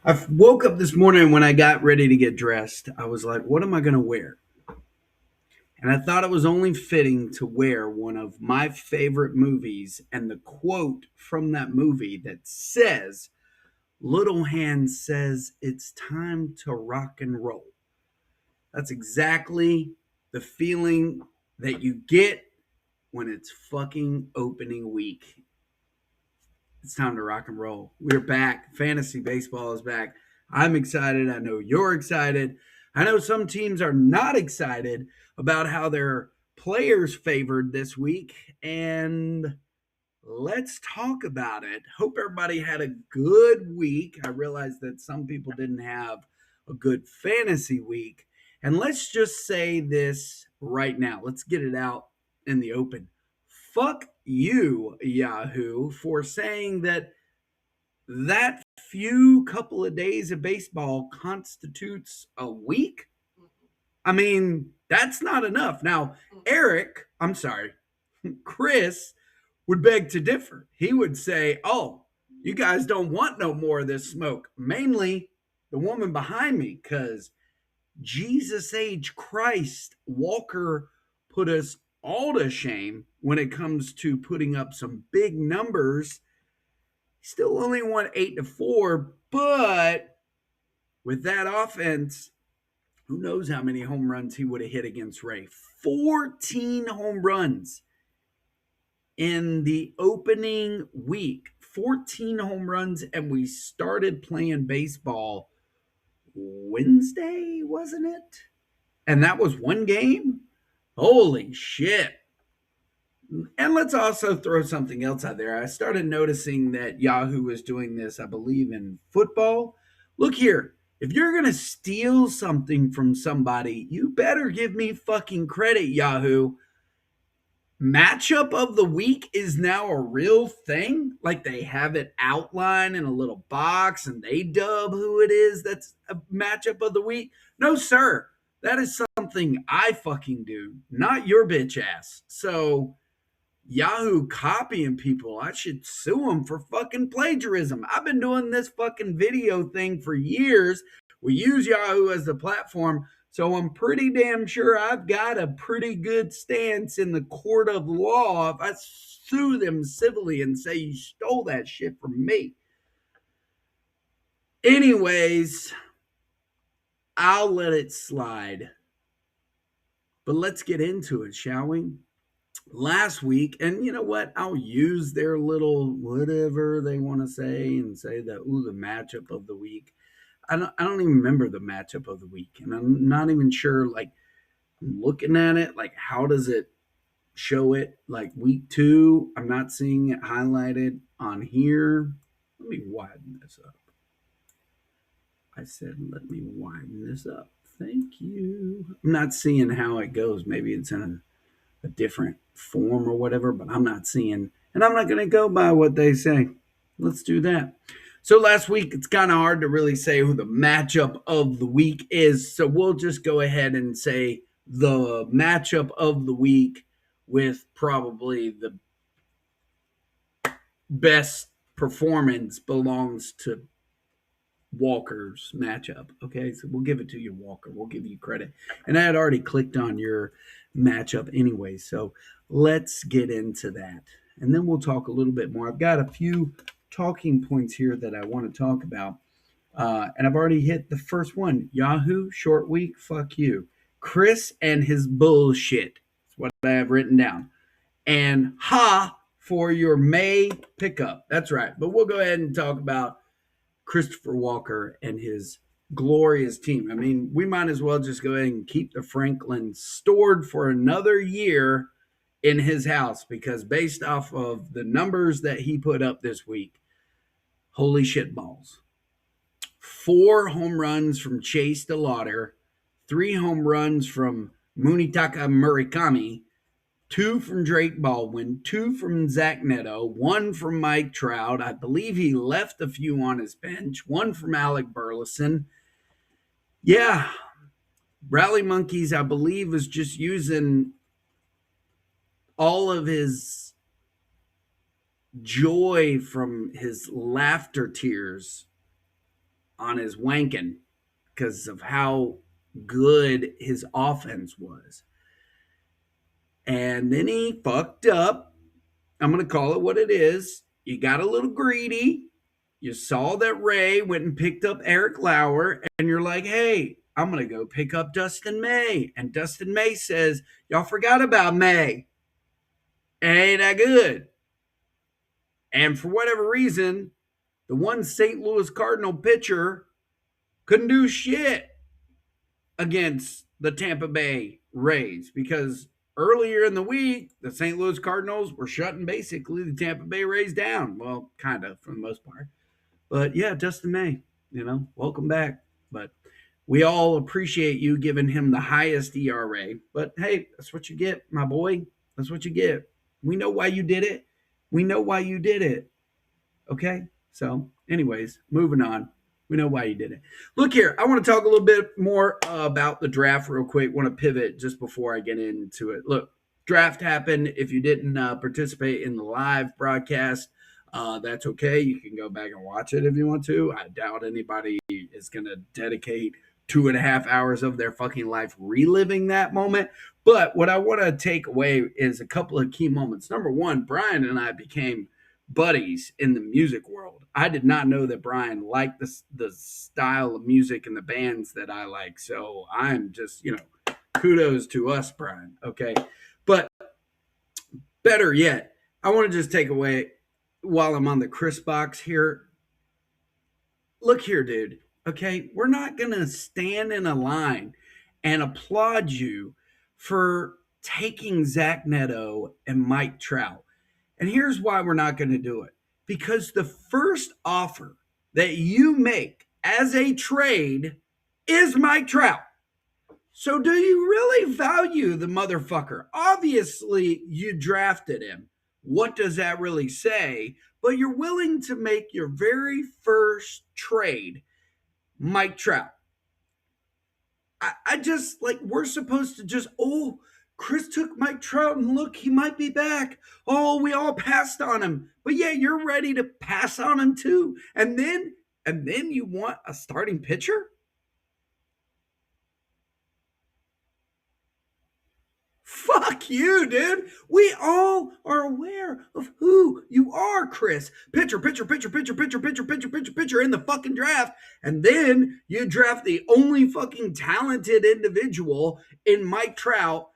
I woke up this morning when I got ready to get dressed. I was like, what am I going to wear? And I thought it was only fitting to wear one of my favorite movies and the quote from that movie that says, Little Hand says it's time to rock and roll. That's exactly the feeling that you get when it's fucking opening week. It's time to rock and roll. We're back. Fantasy baseball is back. I'm excited. I know you're excited. I know some teams are not excited about how their players favored this week. And let's talk about it. Hope everybody had a good week. I realize that some people didn't have a good fantasy week. And let's just say this right now. Let's get it out in the open. Fuck you, Yahoo, for saying that few couple of days of baseball constitutes a week. I mean, that's not enough. Now, I'm sorry, Chris would beg to differ. He would say, oh, you guys don't want no more of this smoke. Mainly the woman behind me, because Jesus H. Christ Walker put us all to shame when it comes to putting up some big numbers. Still only won 8-4, but with that offense, who knows how many home runs he would have hit against Ray? 14 home runs in the opening week. 14 home runs, and we started playing baseball Wednesday, wasn't it? And that was one game? Holy shit. And let's also throw something else out there. I started noticing that Yahoo is doing this, I believe, in football. Look here, if you're going to steal something from somebody, you better give me fucking credit, Yahoo. Matchup of the week is now a real thing. Like they have it outlined in a little box and they dub who it is that's a matchup of the week. No, sir. That is something I fucking do, not your bitch ass. So Yahoo copying people. I should sue them for fucking plagiarism. I've been doing this fucking video thing for years. We use Yahoo as the platform, so I'm pretty damn sure I've got a pretty good stance in the court of law if I sue them civilly and say you stole that shit from me. Anyways, I'll let it slide. But let's get into it, shall we? Last week, and you know what? I'll use their little whatever they want to say and say that the matchup of the week. I don't even remember the matchup of the week, and I'm not even sure. Like I'm looking at it, like how does it show it? Like week two, I'm not seeing it highlighted on here. Let me widen this up. I said, let me widen this up. Thank you. I'm not seeing how it goes. Maybe it's in a different form or whatever, but I'm not seeing, and I'm not going to go by what they say. Let's do that. So last week, it's kind of hard to really say who the matchup of the week is. So we'll just go ahead and say the matchup of the week with probably the best performance belongs to Walker's matchup. Okay, so we'll give it to you, Walker. We'll give you credit. And I had already clicked on your matchup anyway, so let's get into that. And then we'll talk a little bit more. I've got a few talking points here that I want to talk about. And I've already hit the first one. Yahoo, short week, fuck you. Chris and his bullshit. That's what I have written down. And ha for your May pickup. That's right. But we'll go ahead and talk about Christopher Walker and his glorious team. I mean, we might as well just go ahead and keep the Franklin stored for another year in his house because based off of the numbers that he put up this week, holy shit balls. 4 home runs from Chase DeLauder, 3 home runs from Munitaka Murakami, 2 from Drake Baldwin, 2 from Zach Neto, 1 from Mike Trout. I believe he left a few on his bench, 1 from Alec Burleson. Yeah, Rally Monkeys, I believe, is just using all of his joy from his laughter tears on his wanking because of how good his offense was. And then he fucked up. I'm going to call it what it is. You got a little greedy. You saw that Ray went and picked up Eric Lauer, and you're like, hey, I'm going to go pick up Dustin May. And Dustin May says, y'all forgot about May. Ain't that good? And for whatever reason, the one St. Louis Cardinal pitcher couldn't do shit against the Tampa Bay Rays because earlier in the week, the St. Louis Cardinals were shutting basically the Tampa Bay Rays down. Well, kind of for the most part. But yeah, Dustin May, welcome back. But we all appreciate you giving him the highest ERA. But hey, that's what you get, my boy. That's what you get. We know why you did it. We know why you did it. Okay? So, anyways, moving on. We know why you did it. Look here, I want to talk a little bit more about the draft real quick. Want to pivot just before I get into it. Look, draft happened. If you didn't participate in the live broadcast, that's okay. You can go back and watch it if you want to. I doubt anybody is going to dedicate 2.5 hours of their fucking life reliving that moment. But what I want to take away is a couple of key moments. Number one, Brian and I became buddies in the music world. I did not know that Brian liked the style of music and the bands that I like. So I'm just, kudos to us, Brian. Okay. But better yet, I want to just take away while I'm on the Chris box here. Look here, dude. Okay. We're not going to stand in a line and applaud you for taking Zach Neto and Mike Trout. And here's why we're not going to do it. Because the first offer that you make as a trade is Mike Trout. So do you really value the motherfucker? Obviously, you drafted him. What does that really say? But you're willing to make your very first trade Mike Trout. I just, we're supposed to just, Chris took Mike Trout and look, he might be back. Oh, we all passed on him. But yeah, you're ready to pass on him too. And then you want a starting pitcher? Fuck you, dude. We all are aware of who you are, Chris. Pitcher in the fucking draft. And then you draft the only fucking talented individual in Mike Trout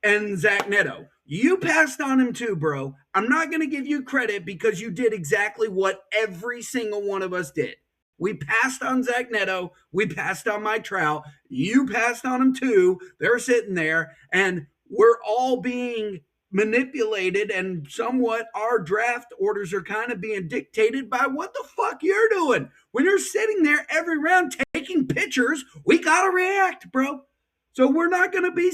and Zach Neto. You passed on him too, bro. I'm not going to give you credit because you did exactly what every single one of us did. We passed on Zach Neto. We passed on Mike Trout. You passed on him too. They're sitting there and we're all being manipulated, and somewhat our draft orders are kind of being dictated by what the fuck you're doing. When you're sitting there every round taking pictures, we got to react, bro. So we're not going to be,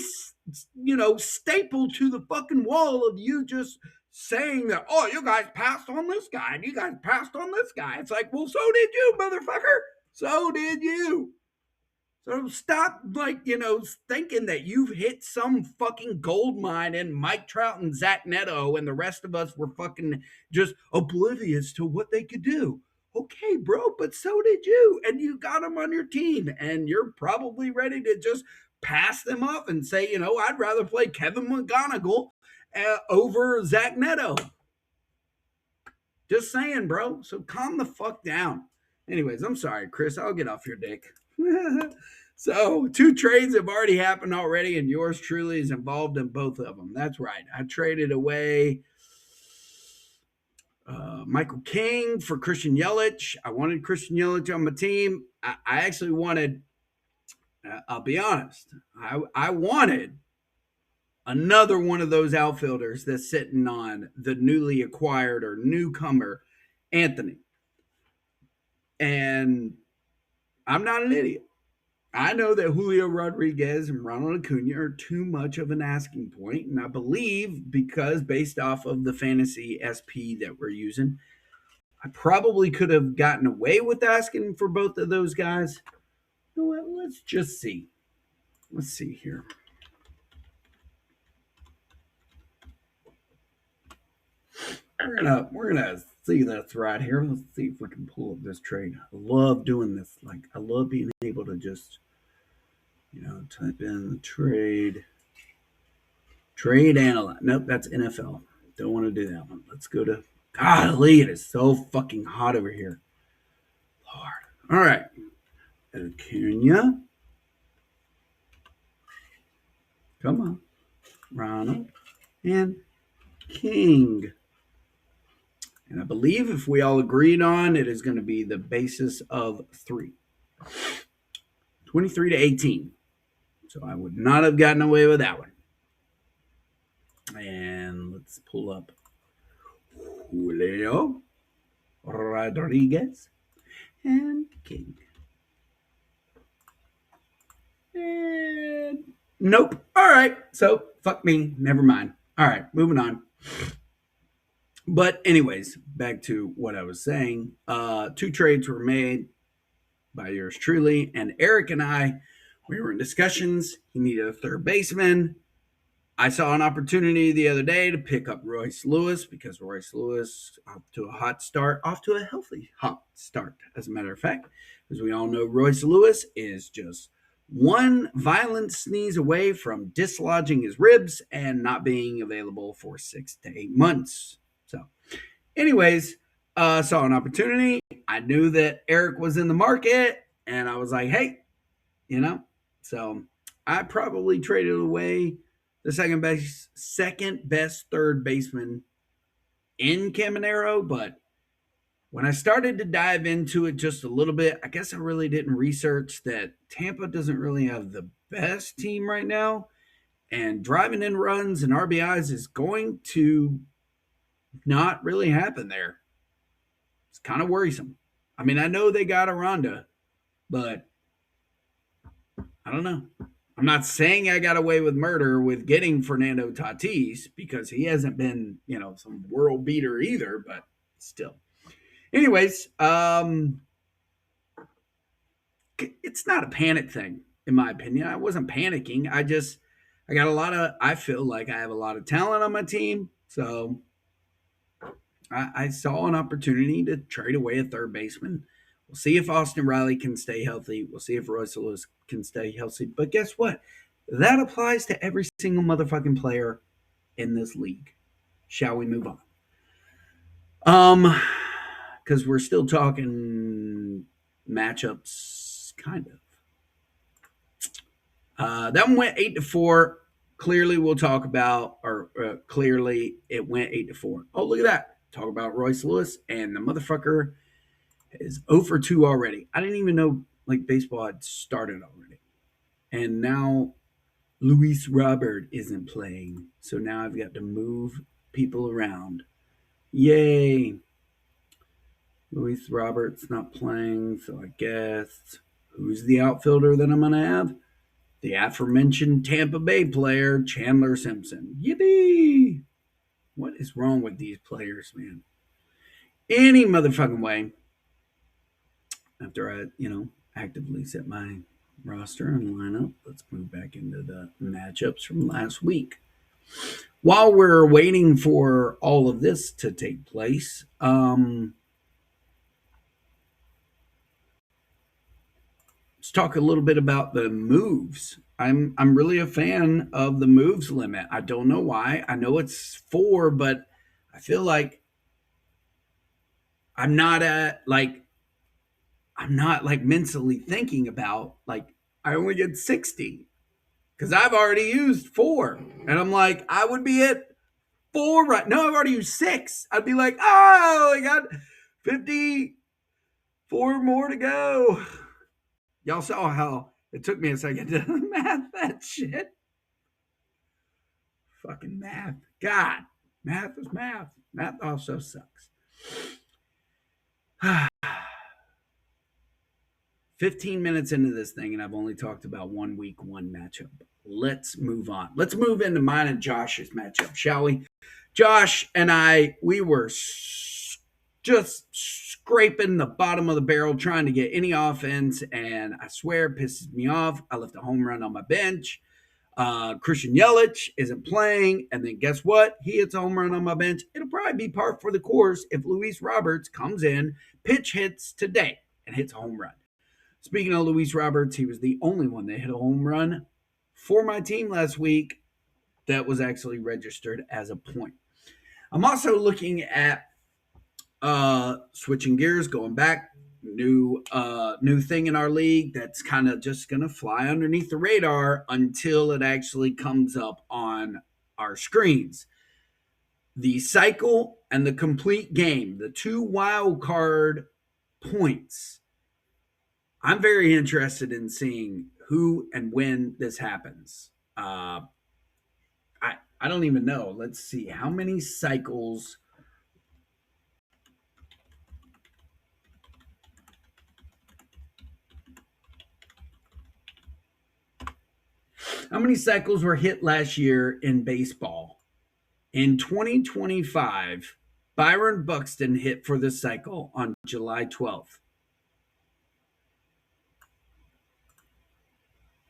stapled to the fucking wall of you just saying that, oh, you guys passed on this guy and you guys passed on this guy. It's like, well, so did you, motherfucker. So did you. So stop, thinking that you've hit some fucking gold mine in Mike Trout and Zach Neto and the rest of us were fucking just oblivious to what they could do. Okay, bro, but so did you. And you got them on your team. And you're probably ready to just pass them off and say, I'd rather play Kevin McGonigal over Zach Neto. Just saying, bro. So calm the fuck down. Anyways, I'm sorry, Chris. I'll get off your dick. So 2 trades have already happened already, and yours truly is involved in both of them. That's right. I traded away Michael King for Christian Yelich. I wanted Christian Yelich on my team. I actually wanted, I'll be honest, I wanted another one of those outfielders that's sitting on the newly acquired or newcomer Anthony. And I'm not an idiot. I know that Julio Rodriguez and Ronald Acuna are too much of an asking point, and I believe because based off of the fantasy SP that we're using, I probably could have gotten away with asking for both of those guys. You know what? Let's just see. Let's see here. We're gonna see this right here. Let's see if we can pull up this trade. I love doing this. Like I love being able to just type in the trade analyze. Nope, that's NFL. Don't want to do that one. Let's go to golly. It is so fucking hot over here. Lord. All right. Kenya. Come on. Ronald and King. And I believe if we all agreed on it is going to be the basis of 23 to 18. So I would not have gotten away with that one. And let's pull up Julio Rodriguez and King. And nope. All right. So fuck me. Never mind. All right. Moving on. But anyways, back to what I was saying. 2 trades were made by yours truly, and Eric and I. We were in discussions. He needed a third baseman. I saw an opportunity the other day to pick up Royce Lewis because Royce Lewis off to a healthy hot start, as a matter of fact. As we all know, Royce Lewis is just one violent sneeze away from dislodging his ribs and not being available for 6 to 8 months. So, anyways, saw an opportunity. I knew that Eric was in the market, and I was like, hey, so I probably traded away the second best third baseman in Caminero. But when I started to dive into it just a little bit, I guess I really didn't research that Tampa doesn't really have the best team right now. And driving in runs and RBIs is going to not really happen there. It's kind of worrisome. I mean, I know they got Aranda, but I don't know. I'm not saying I got away with murder with getting Fernando Tatis because he hasn't been, some world beater either, but still. Anyways, it's not a panic thing, in my opinion. I wasn't panicking. I feel like I have a lot of talent on my team. So I saw an opportunity to trade away a third baseman. We'll see if Austin Riley can stay healthy. We'll see if Royce Lewis can stay healthy. But guess what? That applies to every single motherfucking player in this league. Shall we move on? Because we're still talking matchups, kind of. That one went 8-4. Clearly, we'll talk about, clearly it went 8-4. Oh, look at that. Talk about Royce Lewis, and the motherfucker is 0 for 2 already. I didn't even know baseball had started already. And now Luis Robert isn't playing. So now I've got to move people around. Yay. Luis Robert's not playing, so I guess who's the outfielder that I'm going to have? The aforementioned Tampa Bay player, Chandler Simpson. Yippee! What is wrong with these players, man? Any motherfucking way. After I, actively set my roster and lineup, let's move back into the matchups from last week. While we're waiting for all of this to take place, let's talk a little bit about the moves. I'm really a fan of the moves limit. I don't know why. I know it's 4, but I feel like I'm not mentally thinking about I only get 60 because I've already used 4, and I'm like I would be at 4 right. No, I've already used 6. I'd be like, oh, I got 54 more to go. Y'all saw how it took me a second to math that shit. Fucking math. God, math is math. Math also sucks. 15 minutes into this thing, and I've only talked about 1 week, 1 matchup. Let's move on. Let's move into mine and Josh's matchup, shall we? Josh and I, we were just scraping the bottom of the barrel trying to get any offense, and I swear it pisses me off. I left a home run on my bench. Christian Yelich isn't playing, and then guess what? He hits a home run on my bench. It'll probably be par for the course if Luis Roberts comes in, pitch hits today, and hits a home run. Speaking of Luis Roberts, he was the only one that hit a home run for my team last week that was actually registered as a point. I'm also looking at switching gears, going back, new thing in our league that's kind of just gonna fly underneath the radar until it actually comes up on our screens. The cycle and the complete game, the 2 wild card points. I'm very interested in seeing who and when this happens. I don't even know. Let's see how many cycles. How many cycles were hit last year in baseball? In 2025, Byron Buxton hit for this cycle on July 12th.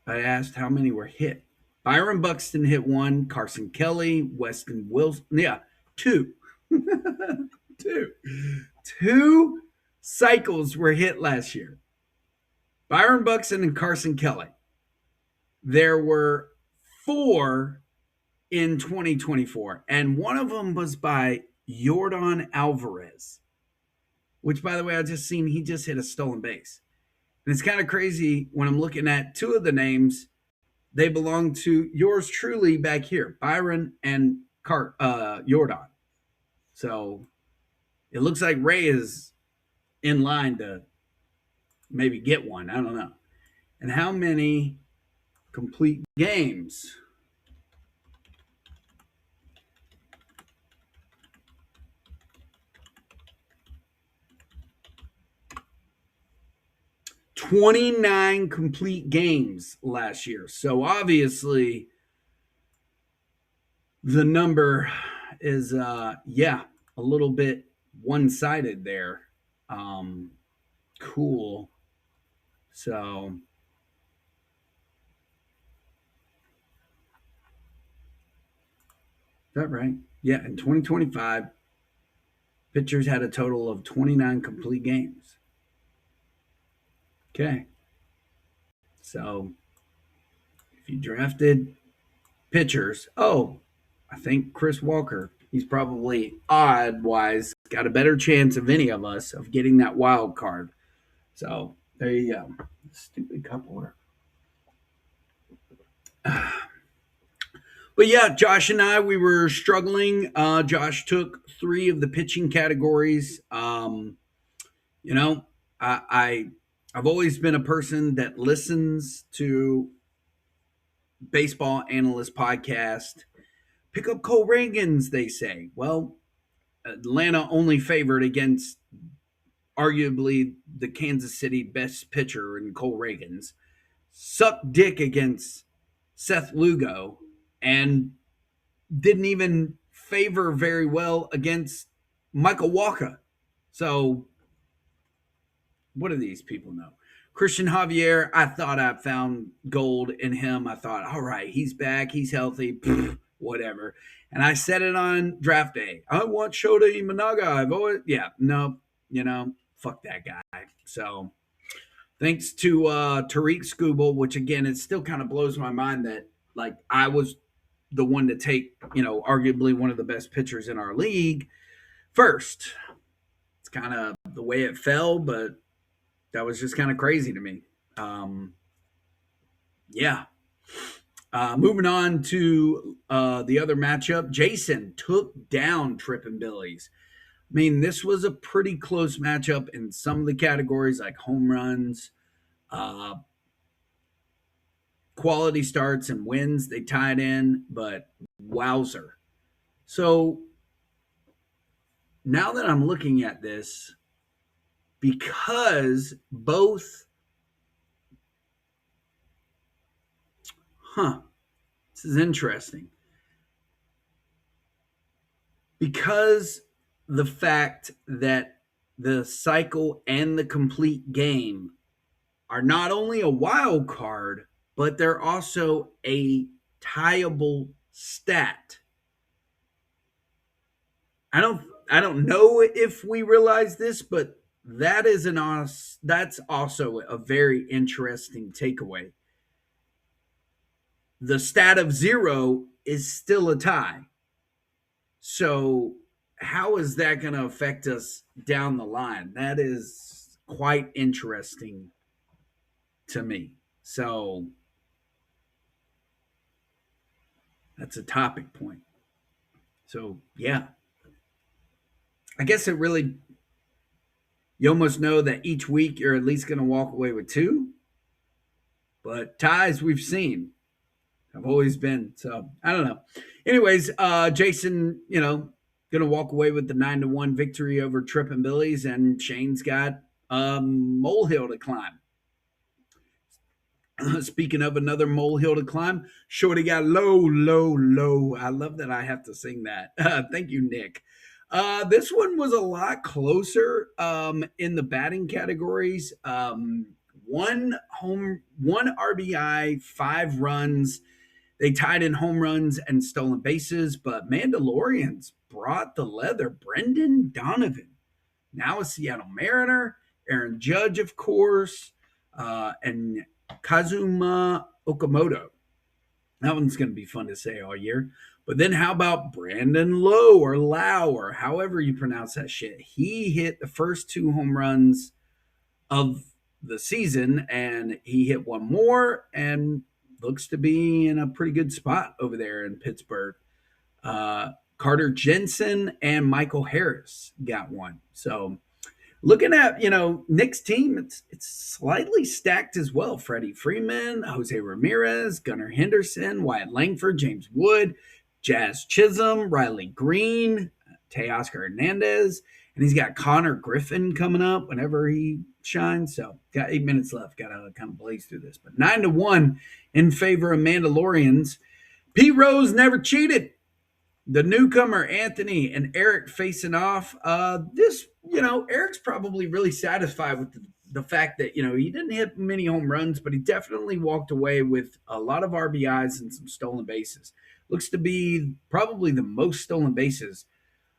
I asked how many were hit. Byron Buxton hit 1, Carson Kelly, Weston Wilson. Yeah, 2. 2. 2 cycles were hit last year. Byron Buxton and Carson Kelly. There were 4 in 2024, and one of them was by Yordan Alvarez, which, by the way, I just seen he just hit a stolen base. And it's kind of crazy when I'm looking at 2 of the names. They belong to yours truly back here, Byron and Yordan. So it looks like Ray is in line to maybe get one. I don't know. And how many complete games? 29 complete games last year. So obviously the number is a little bit one-sided there. Cool. So is that right? Yeah, in 2025, pitchers had a total of 29 complete games. Okay. So if you drafted pitchers, I think Chris Walker, he's probably odd-wise got a better chance of any of us of getting that wild card. So there you go. Stupid coupler. But yeah, Josh and I, we were struggling. Josh took 3 of the pitching categories. I've always been a person that listens to baseball analyst podcast. Pick up Cole Ragans, they say. Well, Atlanta only favored against arguably the Kansas City best pitcher in Cole Ragans. Sucked dick against Seth Lugo and didn't even favor very well against Michael Wacha. So what do these people know? Christian Javier, I thought I found gold in him. I thought, all right, he's back, he's healthy, whatever. And I said it on draft day. I want Shota Imanaga. I've always, fuck that guy. So thanks to Tariq Skubal, which again, it still kind of blows my mind that like I was the one to take, arguably one of the best pitchers in our league first. It's kind of the way it fell, but that was just kind of crazy to me. Moving on to the other matchup, Jason took down Trippin' Billies. I mean, this was a pretty close matchup in some of the categories like home runs, quality starts and wins. They tied in, but wowzer. So now that I'm looking at this, because both, this is interesting. Because the fact that the cycle and the complete game are not only a wild card, but they're also a tieable stat. I don't know if we realize this, but that's also a very interesting takeaway. The stat of 0 is still a tie. So how is that going to affect us down the line? That is quite interesting to me. So that's a topic point. So yeah, I guess it really, you almost know that each week you're at least going to walk away with 2, but ties we've seen have always been. So I don't know. Anyways, Jason, gonna walk away with the 9-1 victory over Trippin' Billy's, and Shane's got a molehill to climb. Speaking of another molehill to climb, Shorty got low, low, low. I love that I have to sing that. Thank you, Nick. This one was a lot closer in the batting categories. One RBI, 5 runs. They tied in home runs and stolen bases, but Mandalorians brought the leather. Brendan Donovan, now a Seattle Mariner. Aaron Judge, of course, and Kazuma Okamoto. That one's going to be fun to say all year. But then how about Brandon Lowe or Lau or however you pronounce that shit? He hit the first 2 home runs of the season, and he hit one more and looks to be in a pretty good spot over there in Pittsburgh. Carter Jensen and Michael Harris got one. So looking at, Nick's team, it's slightly stacked as well. Freddie Freeman, Jose Ramirez, Gunnar Henderson, Wyatt Langford, James Wood, Jazz Chisholm, Riley Green, Teoscar Hernandez, and he's got Connor Griffin coming up whenever he shines. So got 8 minutes left. Got to kind of blaze through this. But 9-1 in favor of Mandalorians. Pete Rose never cheated. The newcomer, Anthony and Eric facing off. Eric's probably really satisfied with the fact that, he didn't hit many home runs, but he definitely walked away with a lot of RBIs and some stolen bases. Looks to be probably the most stolen bases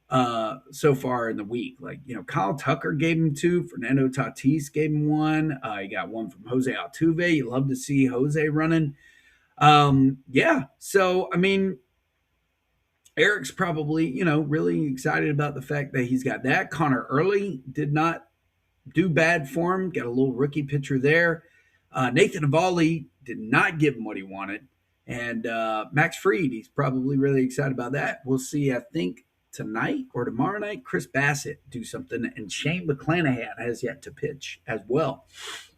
so far in the week. Like, Kyle Tucker gave him 2. Fernando Tatis gave him 1. You got 1 from Jose Altuve. You love to see Jose running. So, I mean, Eric's probably, really excited about the fact that he's got that. Connor Early did not do bad for him. Got a little rookie pitcher there. Nathan Eovaldi did not give him what he wanted. And Max Fried, he's probably really excited about that. We'll see, I think, tonight or tomorrow night, Chris Bassett do something. And Shane McClanahan has yet to pitch as well.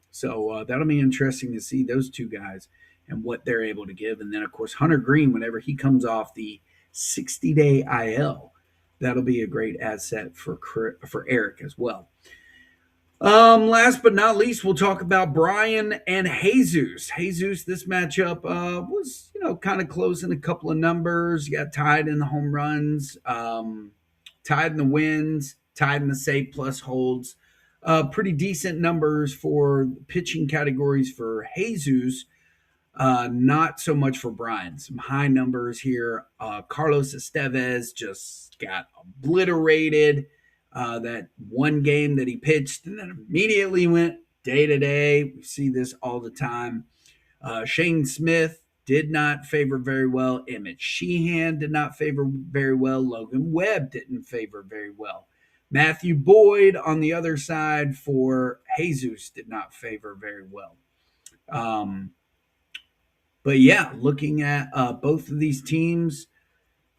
So that'll be interesting to see those 2 guys and what they're able to give. And then, of course, Hunter Green, whenever he comes off the 60-day IL, that'll be a great asset for Eric as well. Last but not least, we'll talk about Brian and Jesus. Jesus, this matchup was, kind of close in a couple of numbers. You got tied in the home runs, tied in the wins, tied in the save plus holds. Pretty decent numbers for pitching categories for Jesus. Not so much for Brian. Some high numbers here. Carlos Estevez just got obliterated. That one game that he pitched and then immediately went day to day. We see this all the time. Shane Smith did not favor very well. Emmett Sheehan did not favor very well. Logan Webb didn't favor very well. Matthew Boyd on the other side for Jesus did not favor very well. But yeah, looking at both of these teams,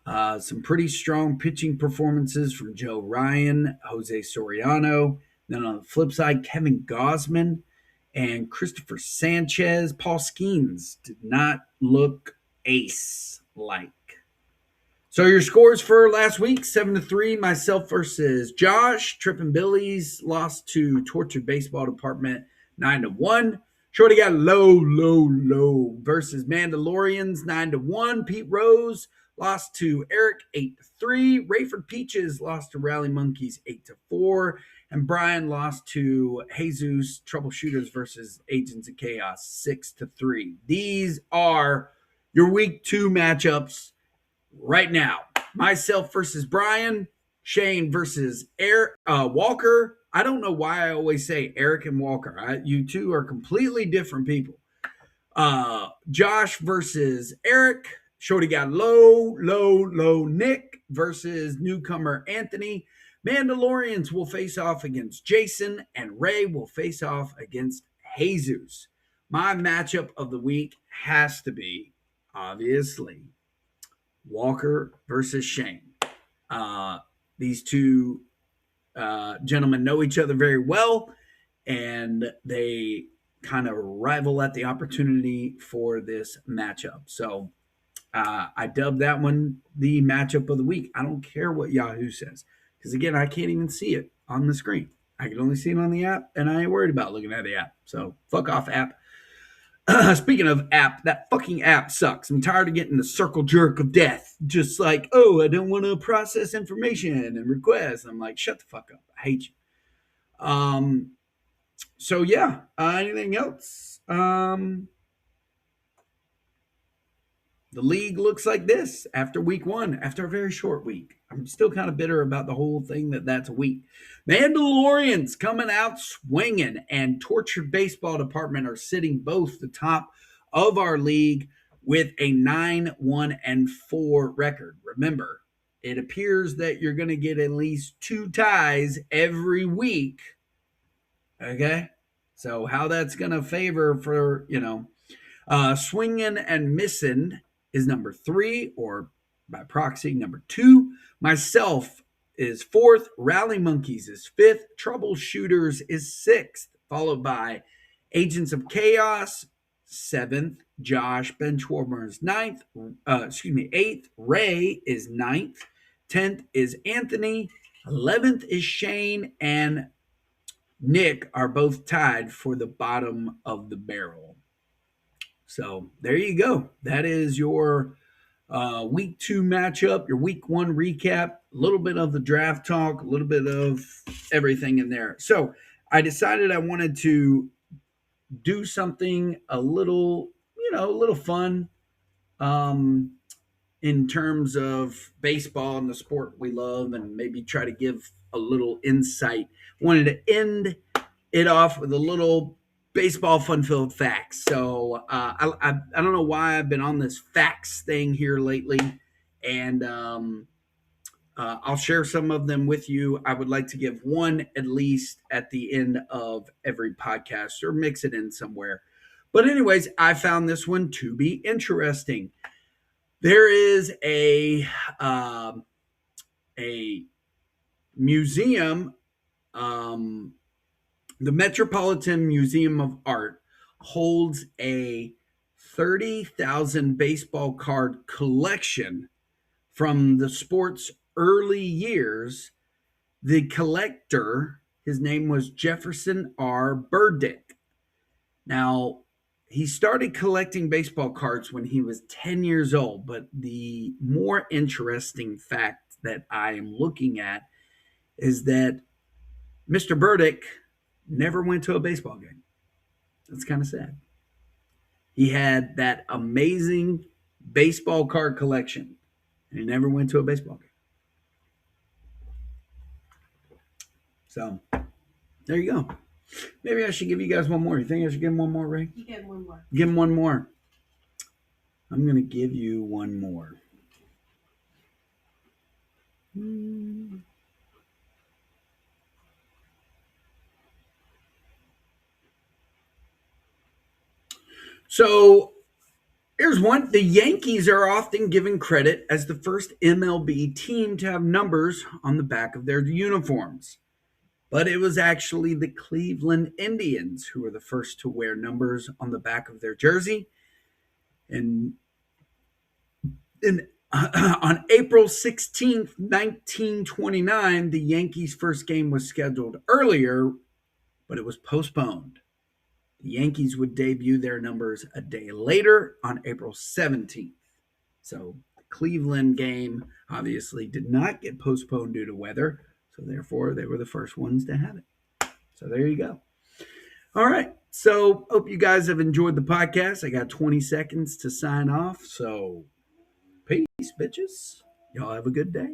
some pretty strong pitching performances from Joe Ryan, Jose Soriano. Then on the flip side, Kevin Gausman and Christopher Sanchez. Paul Skeens did not look ace-like. So your scores for last week, 7-3, myself versus Josh. Trippin' Billy's lost to Tortured Baseball Department, 9-1. Shorty got low versus Mandalorians, 9-1. Pete Rose lost to Eric, 8-3. Rayford Peaches lost to Rally Monkeys, 8-4. And Brian lost to Jesus Troubleshooters versus Agents of Chaos, 6-3. These are your week 2 matchups right now. Myself versus Brian, Shane versus Eric Walker. I don't know why I always say Eric and Walker. You two are completely different people. Josh versus Eric. Shorty got low Nick versus newcomer Anthony. Mandalorians will face off against Jason, and Ray will face off against Jesus. My matchup of the week has to be, obviously, Walker versus Shane. These two gentlemen know each other very well, and they kind of rival at the opportunity for this matchup. So I dubbed that one the matchup of the week. I don't care what Yahoo says, because again, I can't even see it on the screen. I can only see it on the app, and I ain't worried about looking at the app. So fuck off, app. Speaking of app, that fucking app sucks. I'm tired of getting the circle jerk of death. Just like, oh, I don't want to process information and requests. I'm like, shut the fuck up. I hate you. So yeah, anything else? The league looks like this after week 1, after a very short week. I'm still kind of bitter about the whole thing that's a week. Mandalorians coming out swinging, and Tortured Baseball Department are sitting both the top of our league with a 9-1-4 record. Remember, it appears that you're going to get at least 2 ties every week. Okay? So how that's going to favor for, swinging and missing is number 3, or by proxy, number 2. Myself is 4th. Rally Monkeys is 5th. Troubleshooters is 6th, followed by Agents of Chaos, 7th. Josh Benchwarmer is 9th. 8th. Ray is 9th. 10th is Anthony. 11th is Shane. And Nick are both tied for the bottom of the barrel. So there you go. That is your week 2 matchup, your week 1 recap, a little bit of the draft talk, a little bit of everything in there. So I decided I wanted to do something a little fun in terms of baseball and the sport we love, and maybe try to give a little insight. Wanted to end it off with a little baseball fun-filled facts. So I don't know why I've been on this facts thing here lately, and I'll share some of them with you. I would like to give one at least at the end of every podcast, or mix it in somewhere. But anyways, I found this one to be interesting. There is a museum, the Metropolitan Museum of Art holds a 30,000 baseball card collection from the sport's early years. The collector, his name was Jefferson R. Burdick. Now, he started collecting baseball cards when he was 10 years old, but the more interesting fact that I am looking at is that Mr. Burdick never went to a baseball game. That's kind of sad. He had that amazing baseball card collection, and he never went to a baseball game. So, there you go. Maybe I should give you guys one more. You think I should give him one more, Ray? You get one more. Give him one more. I'm going to give you one more. So here's one. The Yankees are often given credit as the first MLB team to have numbers on the back of their uniforms. But it was actually the Cleveland Indians who were the first to wear numbers on the back of their jersey. And on April 16th, 1929, the Yankees' first game was scheduled earlier, but it was postponed. The Yankees would debut their numbers a day later on April 17th. So the Cleveland game obviously did not get postponed due to weather, so therefore they were the first ones to have it. So there you go. All right. So, hope you guys have enjoyed the podcast. I got 20 seconds to sign off. So, peace, bitches. Y'all have a good day.